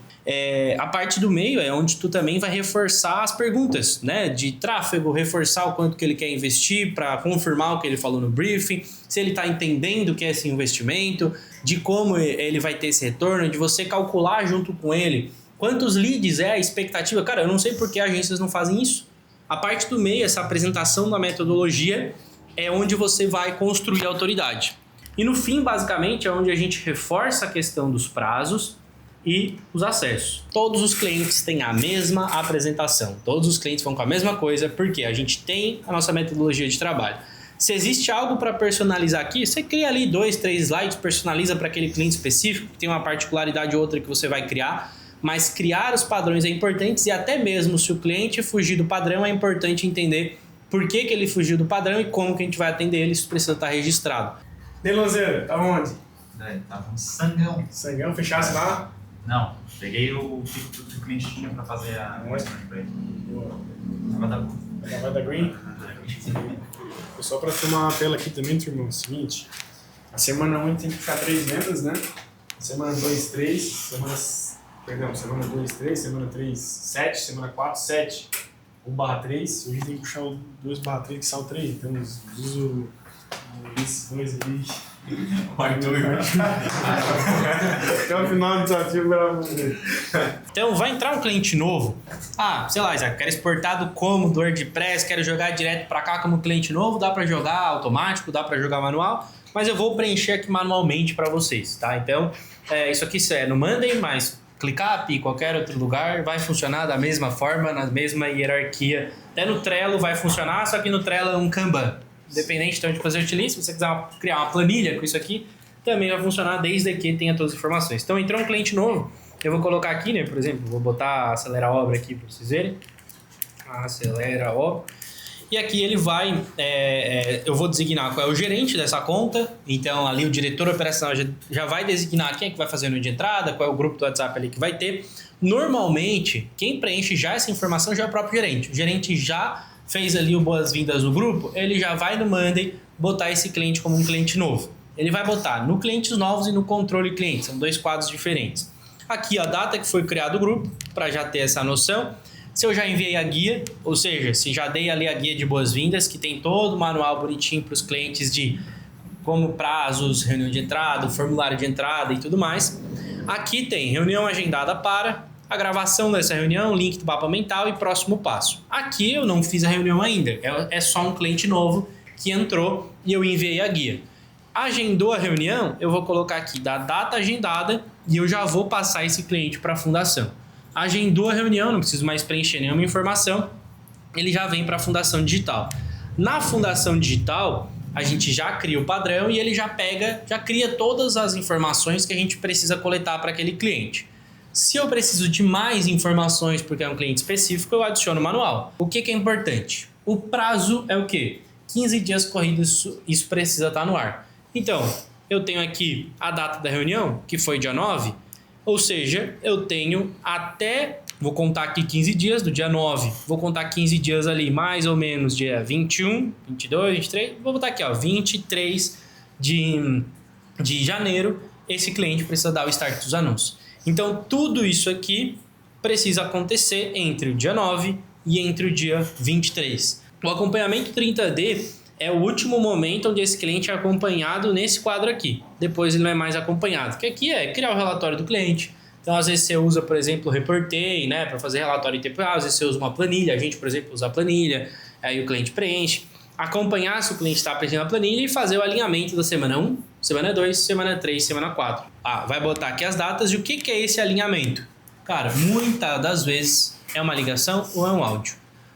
A parte do meio é onde tu também vai reforçar as perguntas, né? De tráfego, reforçar o quanto que ele quer investir para confirmar o que ele falou no briefing, se ele está entendendo o que é esse investimento, de como ele vai ter esse retorno, de você calcular junto com ele quantos leads é a expectativa. Cara, eu não sei por que agências não fazem isso. A parte do meio, essa apresentação da metodologia, é onde você vai construir a autoridade. E no fim, basicamente, é onde a gente reforça a questão dos prazos e os acessos. Todos os clientes têm a mesma apresentação, todos os clientes vão com a mesma coisa, porque a gente tem a nossa metodologia de trabalho. Se existe algo para personalizar aqui, você cria ali 2, 3 slides, personaliza para aquele cliente específico, que tem uma particularidade ou outra que você vai criar, mas criar os padrões é importante e até mesmo se o cliente fugir do padrão, é importante entender por que ele fugiu do padrão e como que a gente vai atender ele, isso precisa estar registrado. Delanzeiro, tá onde? Tava um Sangão. Sangão, fechasse lá? Não, peguei o que o cliente tinha pra fazer a mostra pra ele. Vai da Green? Só pra tomar uma apelo aqui também, turma, é o seguinte. A semana 1 tem que ficar 3 vendas, né? Semana 2, 3. Semana 2, 3. Semana 3, 7. Semana 4, 7. 1/3. Hoje tem que puxar o 2/3 que sai o 3. Então, uso esses dois ali. Até o final do desafio, Então vai entrar um cliente novo. Sei lá, Isaac, quero exportar do como, do WordPress, quero jogar direto pra cá como cliente novo, dá pra jogar automático, dá pra jogar manual, mas eu vou preencher aqui manualmente pra vocês, tá? Então, isso aqui é no Monday, mas ClickUp e qualquer outro lugar vai funcionar da mesma forma, na mesma hierarquia. Até no Trello vai funcionar, só que no Trello é um Kanban. Independente de onde você utiliza, se você quiser criar uma planilha com isso aqui, também vai funcionar desde que tenha todas as informações. Então, entrou um cliente novo, eu vou colocar aqui, né, por exemplo, vou botar Acelera Obra aqui para vocês verem. Acelera Obra. E aqui ele vai, eu vou designar qual é o gerente dessa conta, então ali o diretor operacional já vai designar quem é que vai fazer a reunião de entrada, qual é o grupo do WhatsApp ali que vai ter. Normalmente, quem preenche já essa informação já é o próprio gerente. O gerente já fez ali o boas-vindas no grupo, ele já vai no Monday botar esse cliente como um cliente novo. Ele vai botar no clientes novos e no controle cliente, são 2 quadros diferentes. Aqui a data que foi criado o grupo, para já ter essa noção. Se eu já enviei a guia, ou seja, se já dei ali a guia de boas-vindas, que tem todo o manual bonitinho para os clientes de como prazos, reunião de entrada, formulário de entrada e tudo mais. Aqui tem reunião agendada para, a gravação dessa reunião, link do mapa mental e próximo passo. Aqui eu não fiz a reunião ainda, é só um cliente novo que entrou e eu enviei a guia. Agendou a reunião, eu vou colocar aqui da data agendada e eu já vou passar esse cliente para a fundação. Agendou a reunião, não preciso mais preencher nenhuma informação, ele já vem para a fundação digital. Na fundação digital, a gente já cria o padrão e ele já cria todas as informações que a gente precisa coletar para aquele cliente. Se eu preciso de mais informações porque é um cliente específico, eu adiciono o manual. O que é importante? O prazo é o quê? 15 dias corridos, isso precisa estar no ar. Então, eu tenho aqui a data da reunião, que foi dia 9, ou seja, eu tenho até, vou contar aqui 15 dias, do dia 9, vou contar 15 dias ali, mais ou menos dia 21, 22, 23, vou botar aqui, ó, 23 de janeiro, esse cliente precisa dar o start dos anúncios. Então, tudo isso aqui precisa acontecer entre o dia 9 e entre o dia 23. O acompanhamento 30D é o último momento onde esse cliente é acompanhado nesse quadro aqui. Depois ele não é mais acompanhado. Que aqui é criar o relatório do cliente. Então, às vezes você usa, por exemplo, o Reportei, né, para fazer relatório em tempo real. Às vezes você usa uma planilha. A gente, por exemplo, usa a planilha. Aí o cliente preenche. Acompanhar se o cliente está preenchendo a planilha e fazer o alinhamento da semana 1, semana 2, semana 3, semana 4. Vai botar aqui as datas. E o que é esse alinhamento? Cara, muitas das vezes é uma ligação ou é um áudio.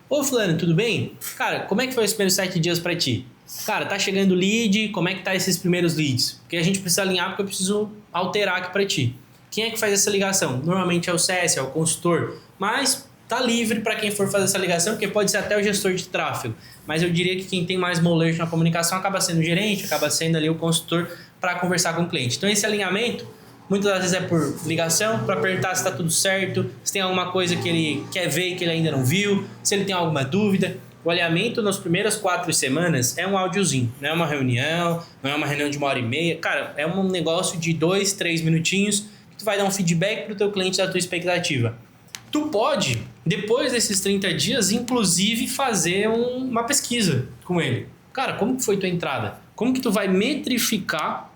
Ô fulano, tudo bem? Cara, como é que foi os primeiros 7 dias pra ti? Cara, tá chegando lead, como é que tá esses primeiros leads? Porque a gente precisa alinhar porque eu preciso alterar aqui pra ti. Quem é que faz essa ligação? Normalmente é o CS, é o consultor, mas tá livre para quem for fazer essa ligação, porque pode ser até o gestor de tráfego. Mas eu diria que quem tem mais molejo na comunicação acaba sendo o gerente, acaba sendo ali o consultor para conversar com o cliente. Então esse alinhamento muitas das vezes é por ligação, para perguntar se está tudo certo, se tem alguma coisa que ele quer ver e que ele ainda não viu, se ele tem alguma dúvida. O alinhamento nas primeiras 4 semanas é um áudiozinho, não é uma reunião, não é uma reunião de 1h30. Cara, é um negócio de 2, 3 minutinhos que tu vai dar um feedback para o teu cliente da tua expectativa. Tu pode, depois desses 30 dias, inclusive fazer uma pesquisa com ele. Cara, como que foi tua entrada? Como que tu vai metrificar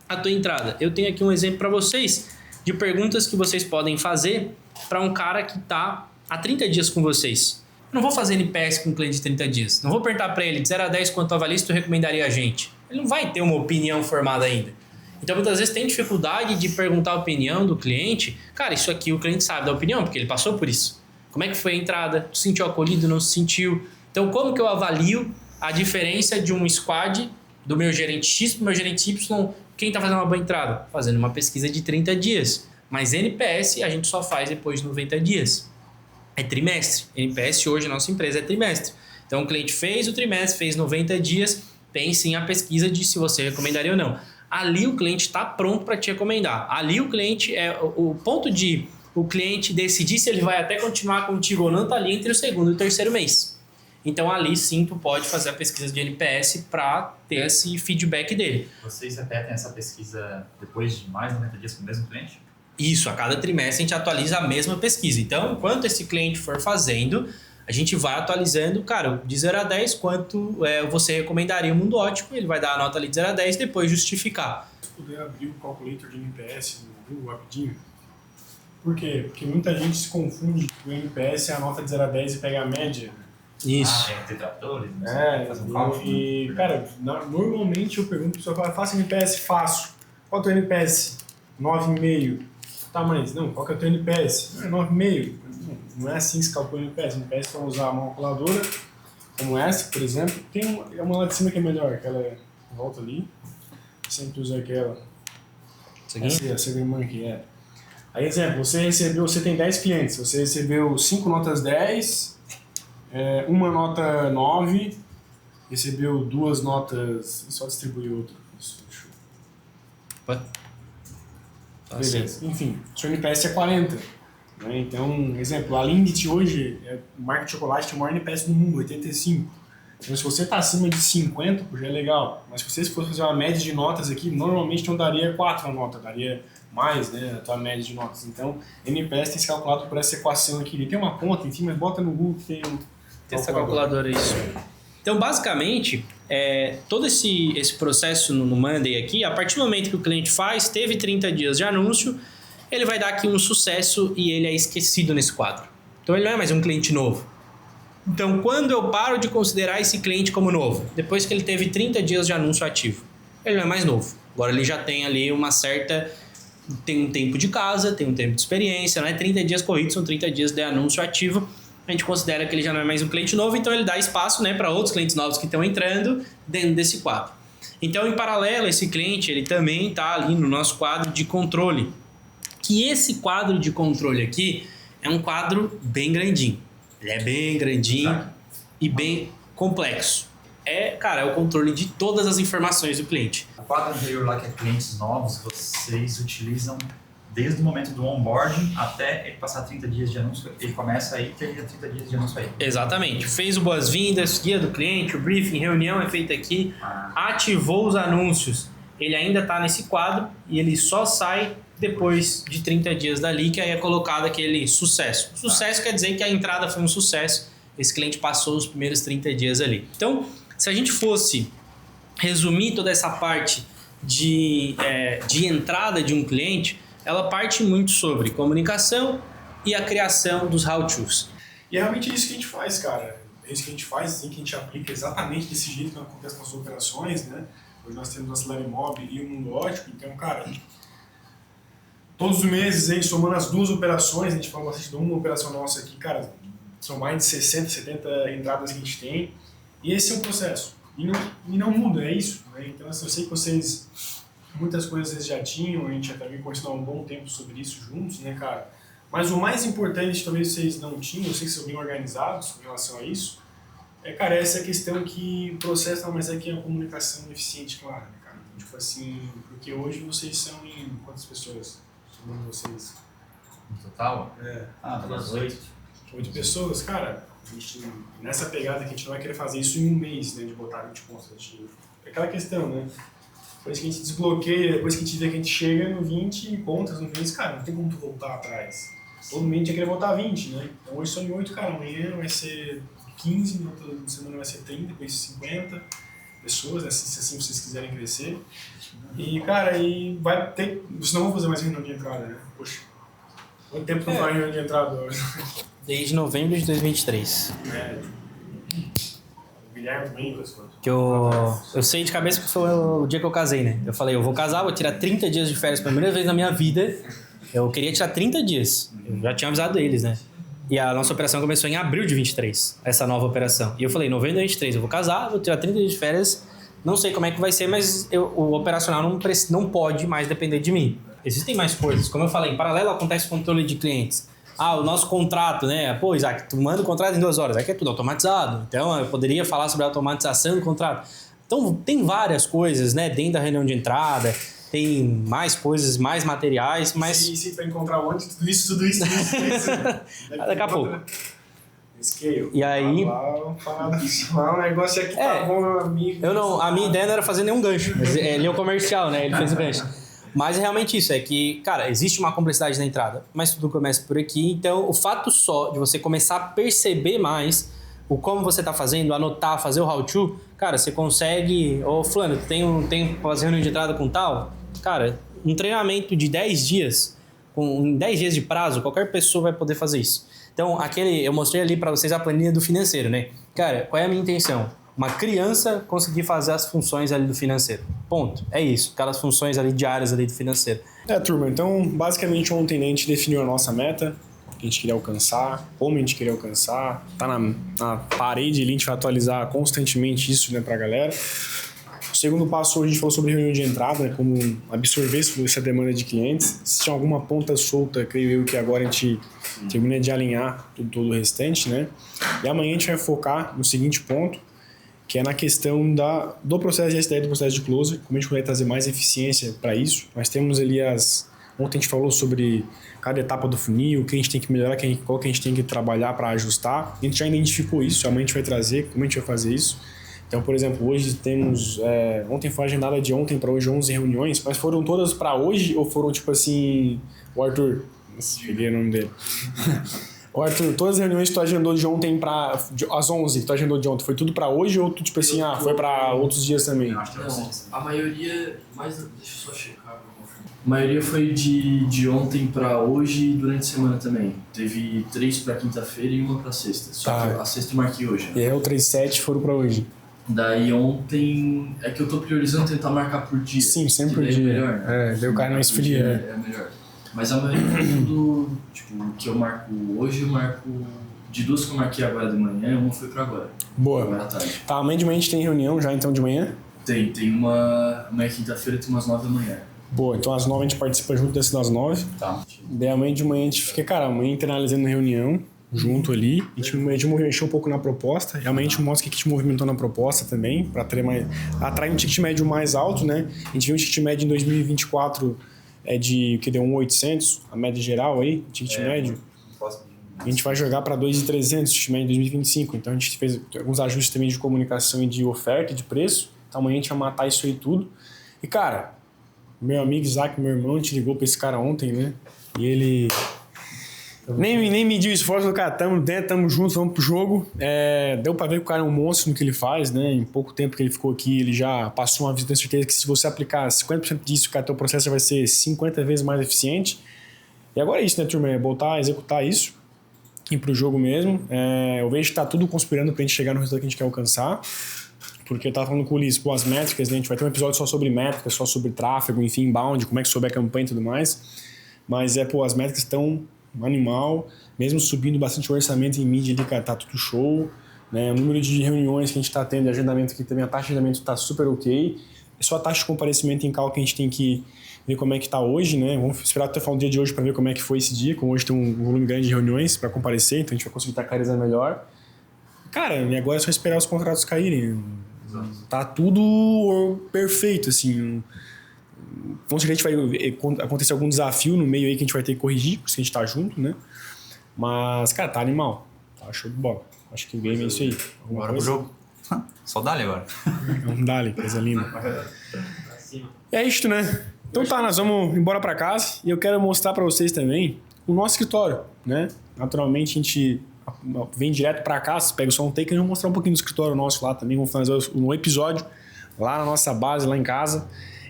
a tua entrada? Eu tenho aqui um exemplo para vocês de perguntas que vocês podem fazer para um cara que está há 30 dias com vocês. Eu não vou fazer NPS com um cliente de 30 dias. Não vou perguntar para ele de 0 a 10 quanto avalia se tu recomendaria a gente. Ele não vai ter uma opinião formada ainda. Então, muitas vezes tem dificuldade de perguntar a opinião do cliente. Cara, isso aqui o cliente sabe da opinião, porque ele passou por isso. Como é que foi a entrada? Se sentiu acolhido, não se sentiu? Então, como que eu avalio a diferença de um squad do meu gerente X para o meu gerente Y? Quem está fazendo uma boa entrada? Fazendo uma pesquisa de 30 dias. Mas NPS a gente só faz depois de 90 dias. É trimestre. NPS hoje, a nossa empresa é trimestre. Então, o cliente fez o trimestre, fez 90 dias, tem sim a pesquisa de se você recomendaria ou não. Ali o cliente está pronto para te recomendar. Ali o cliente o ponto de o cliente decidir se ele vai até continuar contigo ou não está ali entre o segundo e o terceiro mês. Então ali sim tu pode fazer a pesquisa de NPS para ter esse feedback dele. Vocês repetem essa pesquisa depois de mais de 90 dias com o mesmo cliente? Isso, a cada trimestre a gente atualiza a mesma pesquisa. Então, enquanto esse cliente for fazendo, a gente vai atualizando, cara, de 0 a 10, quanto você recomendaria o Mundo Ótimo, ele vai dar a nota ali de 0 a 10 e depois justificar. Se puder abrir o calculator de NPS no Google rapidinho. Por quê? Porque muita gente se confunde que o NPS é a nota de 0 a 10 e pega a média. Isso. Tem detratores, fazer um cálculo. E, cara, normalmente eu pergunto para o pessoal, faça NPS fácil. Qual é o teu NPS? 9,5. Tá, mas não, qual que é o teu NPS? 9,5. Não é assim que se calcula o NPS. O NPS é usar uma calculadora como essa, por exemplo. Tem uma lá de cima que é melhor, aquela volta ali. Sempre usa aquela. Isso aqui? Essa irmã aqui, é. Aí, exemplo, você tem 10 clientes, você recebeu 5 notas 10, uma nota 9, recebeu 2 notas e só distribuiu outra. Isso, show. Beleza. Enfim, o seu NPS é 40. Né? Então, exemplo, a Lindt hoje, o marca de chocolate tem o maior NPS do mundo, 85. Então, se você está acima de 50, já é legal. Mas se você fosse fazer uma média de notas aqui, normalmente não daria 4 a nota, daria mais, né, a tua média de notas. Então, NPS tem se calculado por essa equação aqui. Ele tem uma conta, enfim, mas bota no Google que tem essa calculadora, isso. Então, basicamente, todo esse processo no Monday aqui, a partir do momento que o cliente faz, teve 30 dias de anúncio, ele vai dar aqui um sucesso e ele é esquecido nesse quadro. Então, ele não é mais um cliente novo. Então, quando eu paro de considerar esse cliente como novo? Depois que ele teve 30 dias de anúncio ativo. Ele não é mais novo. Agora ele já tem ali uma certa... Tem um tempo de casa, tem um tempo de experiência, não é 30 dias corridos, são 30 dias de anúncio ativo. A gente considera que ele já não é mais um cliente novo, então ele dá espaço, né, para outros clientes novos que estão entrando dentro desse quadro. Então, em paralelo, esse cliente ele também está ali no nosso quadro de controle. Que esse quadro de controle aqui é um quadro bem grandinho. Ele é bem grandinho e bem complexo. É o controle de todas as informações do cliente. O quadro anterior lá, que é clientes novos, vocês utilizam desde o momento do onboarding até ele passar 30 dias de anúncio. Ele começa aí e termina 30 dias de anúncio aí. Exatamente. Fez o boas-vindas, guia do cliente, o briefing, reunião é feita aqui, ativou os anúncios. Ele ainda está nesse quadro e ele só sai depois de 30 dias dali, que aí é colocado aquele sucesso. Sucesso quer dizer que a entrada foi um sucesso, esse cliente passou os primeiros 30 dias ali. Então, se a gente fosse resumir toda essa parte de entrada de um cliente, ela parte muito sobre comunicação e a criação dos how-tos. E é realmente isso que a gente faz, cara. É isso que a gente faz, assim, que a gente aplica exatamente desse jeito que acontece nas operações, né? Hoje nós temos a Acelera Mob e o Mundo Ótico, então, cara... Todos os meses, aí, somando as 2 operações, a gente fala bastante de uma operação nossa aqui, cara, são mais de 60, 70 entradas que a gente tem, e esse é o processo. E não muda, é isso. Né? Então, assim, eu sei que vocês, muitas coisas vocês já tinham, a gente já também conversou há um bom tempo sobre isso juntos, né, cara? Mas o mais importante, talvez vocês não tinham, eu sei que vocês são bem organizados com relação a isso, cara, essa questão que o processo não mais é que a comunicação eficiente, claro, né, cara? Tipo assim, porque hoje vocês são em quantas pessoas? Vocês. No total? Umas 8. 8 pessoas, cara, a gente, nessa pegada que a gente não vai querer fazer isso em um mês, né, de botar 20 pontos. É aquela questão, né? Depois que a gente desbloqueia, depois que a gente vê que a gente chega no 20 pontos no mês, cara, não tem como tu voltar atrás. Todo mundo ia querer voltar 20, né? Então hoje são em 8, cara, amanhã vai ser 15, na outra semana vai ser 30, depois 50 pessoas, né, se assim vocês quiserem crescer. E, cara, e vai ter... Vocês não vão fazer mais reunião de entrada, né? Poxa, quanto tempo não faz reunião de entrada hoje? Desde novembro de 2023. O Guilherme também, que eu sei de cabeça que foi o dia que eu casei, né? Eu falei, eu vou casar, vou tirar 30 dias de férias pela primeira vez na minha vida. Eu queria tirar 30 dias. Eu já tinha avisado eles, né? E a nossa operação começou em abril de 23, essa nova operação. E eu falei, novembro de 23, eu vou casar, vou tirar 30 dias de férias. Não sei como é que vai ser, mas o operacional não pode mais depender de mim. Existem mais coisas. Como eu falei, em paralelo acontece o controle de clientes. O nosso contrato, né? Pô, Isaac, tu manda o contrato em 2 horas. Aqui é tudo automatizado. Então, eu poderia falar sobre a automatização do contrato. Então, tem várias coisas, né? Dentro da reunião de entrada. Tem mais coisas, mais materiais, mas... Se vai encontrar onde? Tudo isso. Daqui a pouco. Scale. E aí... Falar um negócio aqui tá bom, meu amigo. A minha ideia não era fazer nenhum gancho. Ele é o comercial, né? Ele fez o gancho. Mas é realmente isso, é que, cara, existe uma complexidade na entrada, mas tudo começa por aqui. Então, o fato só de você começar a perceber mais o como você tá fazendo, anotar, fazer o how-to, cara, você consegue... fulano, tem pra fazer reunião de entrada com tal? Cara, um treinamento de 10 dias, em 10 dias de prazo, qualquer pessoa vai poder fazer isso. Então, eu mostrei ali para vocês a planilha do financeiro, né? Cara, qual é a minha intenção? Uma criança conseguir fazer as funções ali do financeiro. Ponto. É isso. Aquelas funções ali diárias ali do financeiro. Turma, então, basicamente ontem, né, a gente definiu a nossa meta, que a gente queria alcançar, como a gente queria alcançar. Tá na parede ali, a gente vai atualizar constantemente isso, né, pra galera. O segundo passo, hoje a gente falou sobre reunião de entrada, né, como absorver essa demanda de clientes. Se tinha alguma ponta solta, creio eu que agora a gente termina de alinhar todo o restante, né? E amanhã a gente vai focar no seguinte ponto, que é na questão do processo de SDR, do processo de close, como a gente vai trazer mais eficiência para isso. Nós temos ali ontem a gente falou sobre cada etapa do funil, o que a gente tem que melhorar, qual que a gente tem que trabalhar para ajustar. A gente já identificou isso, amanhã a gente vai trazer como a gente vai fazer isso. Então, por exemplo, hoje temos... ontem foi agendada de ontem para hoje 11 reuniões, mas foram todas para hoje ou foram tipo assim... O Arthur... Nossa, peguei o nome dele. O Arthur, todas as reuniões que tu agendou de ontem às 11 que tu agendou de ontem, foi tudo para hoje ou tu tipo assim, foi para outros dias também? Não, a maioria... Deixa eu só checar. A maioria foi de ontem para hoje e durante a semana também. Teve 3 para quinta-feira e 1 para sexta. Só que a sexta eu marquei hoje. Né? E aí o 3-7 foram para hoje. Daí ontem... É que eu tô priorizando tentar marcar por dia. Sim, sempre por dia. É melhor, né? Daí o cara não esfria. É melhor. Mas a maioria foi tudo... Tipo, o que eu marco hoje, eu marco... De 2 que eu marquei agora de manhã, uma foi para agora. Boa. Agora à tarde. Tá, amanhã de manhã a gente tem reunião já então de manhã? Tem uma... Amanhã quinta-feira tem umas 9 da manhã. Boa, então às 9 a gente participa junto desse das 9. Tá. Daí amanhã de manhã a gente fica, cara, amanhã internalizando a reunião, junto ali. A gente mexeu um pouco na proposta. E amanhã a gente mostra o que a gente movimentou na proposta também, para atrair um ticket médio mais alto, né? A gente viu um ticket médio em 2024 que deu 1.800, a média geral aí, ticket médio. A gente vai jogar para 2.300, ticket médio em 2025. Então a gente fez alguns ajustes também de comunicação e de oferta, de preço. Então amanhã a gente vai matar isso aí tudo. E cara, meu amigo Isaac, meu irmão, a gente ligou pra esse cara ontem, né? E ele nem mediu esforço, falou, cara, tamo dentro, tamo juntos, vamos pro jogo. Deu pra ver que o cara é um monstro no que ele faz, né? Em pouco tempo que ele ficou aqui, ele já passou uma visão, tenho certeza que se você aplicar 50% disso, cara, teu processo vai ser 50 vezes mais eficiente. E agora é isso, né, turma? É voltar a executar isso, ir pro jogo mesmo. Eu vejo que tá tudo conspirando pra gente chegar no resultado que a gente quer alcançar. Porque eu tava falando com o Ulisses, as métricas, né? A gente vai ter um episódio só sobre métricas, só sobre tráfego, enfim, inbound, como é que soube a campanha e tudo mais. Mas as métricas estão animal, mesmo subindo bastante o orçamento em mídia ali, cara, tá tudo show, né? O número de reuniões que a gente tá tendo, de agendamento aqui também, a taxa de agendamento tá super ok. É só a taxa de comparecimento em call que a gente tem que ver como é que tá hoje, né? Vamos esperar até o final do dia de hoje para ver como é que foi esse dia, como hoje tem um volume grande de reuniões para comparecer, então a gente vai conseguir tacarizar melhor. Cara, e agora é só esperar os contratos caírem. Tá tudo perfeito, assim. Com certeza vai acontecer algum desafio no meio aí que a gente vai ter que corrigir, por isso que a gente tá junto, né? Mas, cara, tá animal. Tá show de bola. Acho que o game é isso aí. Bora pro jogo. Só dá-lhe agora. Dá-lhe, coisa linda. É isto, né? Então tá, nós vamos embora pra casa e eu quero mostrar pra vocês também o nosso escritório, né? Naturalmente a gente vem direto pra casa, pega só um take e vamos mostrar um pouquinho do escritório nosso lá também. Vamos fazer um episódio lá na nossa base, lá em casa.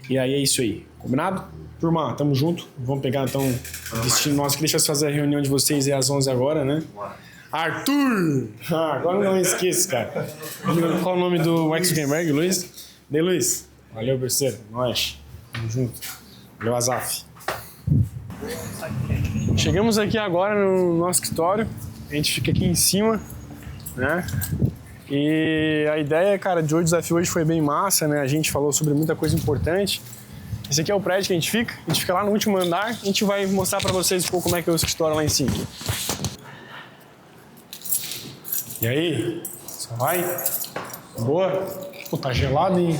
E aí é isso aí. Combinado? Turma, tamo junto. Vamos pegar então o destino nosso aqui. Deixa eu fazer a reunião de vocês aí às 11 agora, né? Arthur! Agora não esqueço, cara. Qual o nome do Max Zuckerberg, Luiz? Dei, Luiz. Valeu, parceiro. Nós. Tamo junto. Valeu, Azaf. Chegamos aqui agora no nosso escritório. A gente fica aqui em cima, né? E a ideia, cara, de hoje, o desafio hoje foi bem massa, né? A gente falou sobre muita coisa importante. Esse aqui é o prédio que a gente fica lá no último andar. A gente vai mostrar pra vocês um pouco como é que é o escritório lá em cima. E aí? Só vai? Boa? Pô, tá gelado, hein?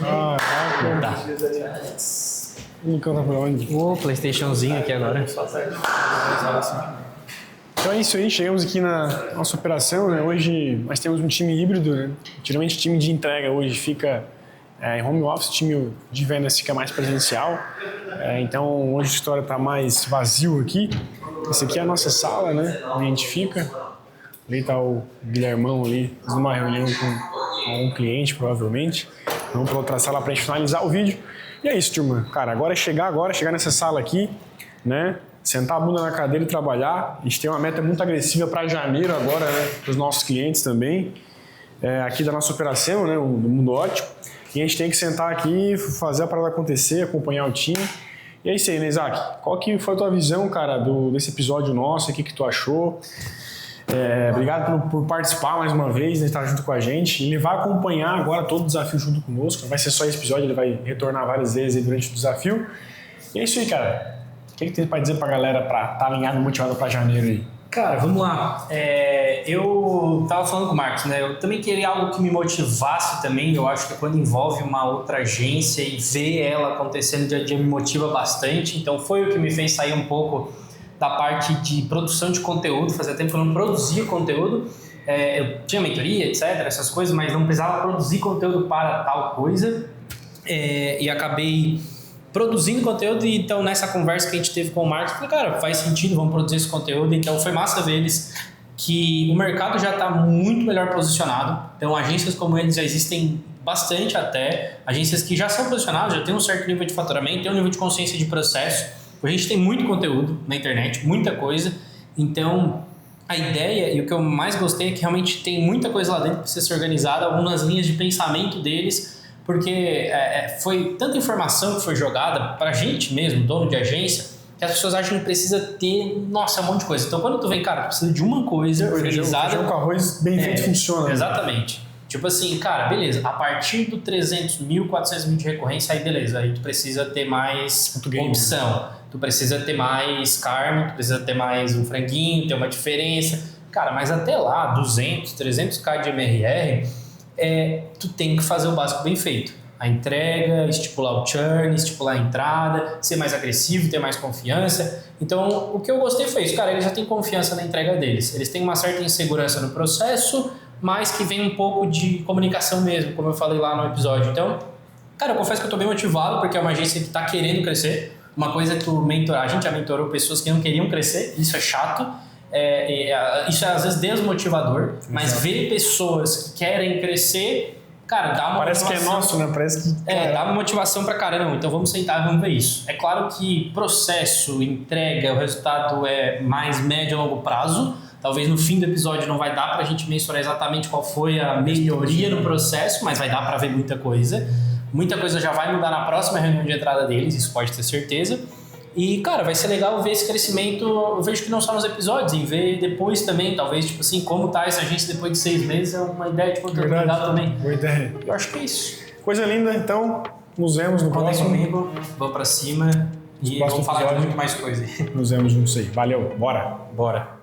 Caraca. Não canta pra onde? O PlayStationzinho aqui agora. Então é isso aí, chegamos aqui na nossa operação, né? Hoje nós temos um time híbrido, né? Geralmente o time de entrega hoje fica em home office, o time de vendas fica mais presencial. Então hoje a história está mais vazio aqui. Essa aqui é a nossa sala, né? Onde a gente fica. Ali está o Guilhermão ali, fazendo uma reunião com um cliente, provavelmente. Vamos para outra sala para a gente finalizar o vídeo. E é isso, turma. Cara, agora é chegar nessa sala aqui, né? Sentar a bunda na cadeira e trabalhar. A gente tem uma meta muito agressiva para janeiro agora, né? Para os nossos clientes também. Aqui da nossa operação, né? Do Mundo Ótico. E a gente tem que sentar aqui, fazer a parada acontecer, acompanhar o time. E é isso aí, né, Isaac? Qual que foi a tua visão, cara, desse episódio nosso? O que tu achou? Obrigado por participar mais uma vez, né, estar junto com a gente. Ele vai acompanhar agora todo o desafio junto conosco. Não vai ser só esse episódio, ele vai retornar várias vezes aí durante o desafio. E é isso aí, cara. que tem pra dizer pra galera pra estar alinhado e motivado pra janeiro aí? Cara, vamos lá. Eu tava falando com o Marcos, né? Eu também queria algo que me motivasse também. Eu acho que quando envolve uma outra agência e ver ela acontecendo dia a dia me motiva bastante. Então foi o que me fez sair um pouco da parte de produção de conteúdo. Fazia tempo que eu não produzia conteúdo. Eu tinha mentoria, etc, essas coisas, mas não precisava produzir conteúdo para tal coisa. E acabei produzindo conteúdo, e então nessa conversa que a gente teve com o Marcos, eu falei, cara, faz sentido, vamos produzir esse conteúdo. Então foi massa ver eles que o mercado já está muito melhor posicionado. Então agências como eles já existem bastante, até agências que já são posicionadas, já tem um certo nível de faturamento, tem um nível de consciência de processo. A gente tem muito conteúdo na internet, muita coisa. Então a ideia e o que eu mais gostei é que realmente tem muita coisa lá dentro para ser organizada, algumas linhas de pensamento deles, porque foi tanta informação que foi jogada pra gente mesmo, dono de agência, que as pessoas acham que precisa ter, nossa, um monte de coisa. Então quando tu vem, cara, tu precisa de uma coisa organizada. Feijão com arroz bem feito funciona. Exatamente. Tipo assim, cara, beleza, a partir do 300 mil, 400 mil de recorrência, aí beleza, aí tu precisa ter mais opção, tu precisa ter mais carne, tu precisa ter mais um franguinho, ter uma diferença. Cara, mas até lá, 200, 300k de MRR, tu tem que fazer o básico bem feito. A entrega, estipular o churn, estipular a entrada, ser mais agressivo, ter mais confiança. Então, o que eu gostei foi isso. Cara, eles já têm confiança na entrega deles. Eles têm uma certa insegurança no processo, mas que vem um pouco de comunicação mesmo, como eu falei lá no episódio. Então, cara, eu confesso que eu tô bem motivado, porque é uma agência que tá querendo crescer. Uma coisa é tu mentorar. A gente já mentorou pessoas que não queriam crescer. Isso é chato. Isso é às vezes desmotivador, mas ver pessoas que querem crescer, cara, dá uma Parece motivação. que é nosso, né? Parece que... Dá uma motivação pra caramba. Então vamos sentar e vamos ver isso. É claro que processo, entrega, o resultado é mais médio a longo prazo. Talvez no fim do episódio não vai dar pra gente mensurar exatamente qual foi a melhoria no processo, mas vai dar pra ver muita coisa. Muita coisa já vai mudar na próxima reunião de entrada deles, isso pode ter certeza. E, cara, vai ser legal ver esse crescimento. Eu vejo que não só nos episódios, em ver depois também, talvez, tipo assim, como tá essa agência depois de 6 meses, é uma ideia de conteúdo legal também. Boa ideia. Eu acho que é isso. Coisa linda, então, nos vemos no Contem próximo. comigo, vamos pra cima e vamos falar de muito mais coisa. Nos vemos, não sei. Valeu, bora. Bora.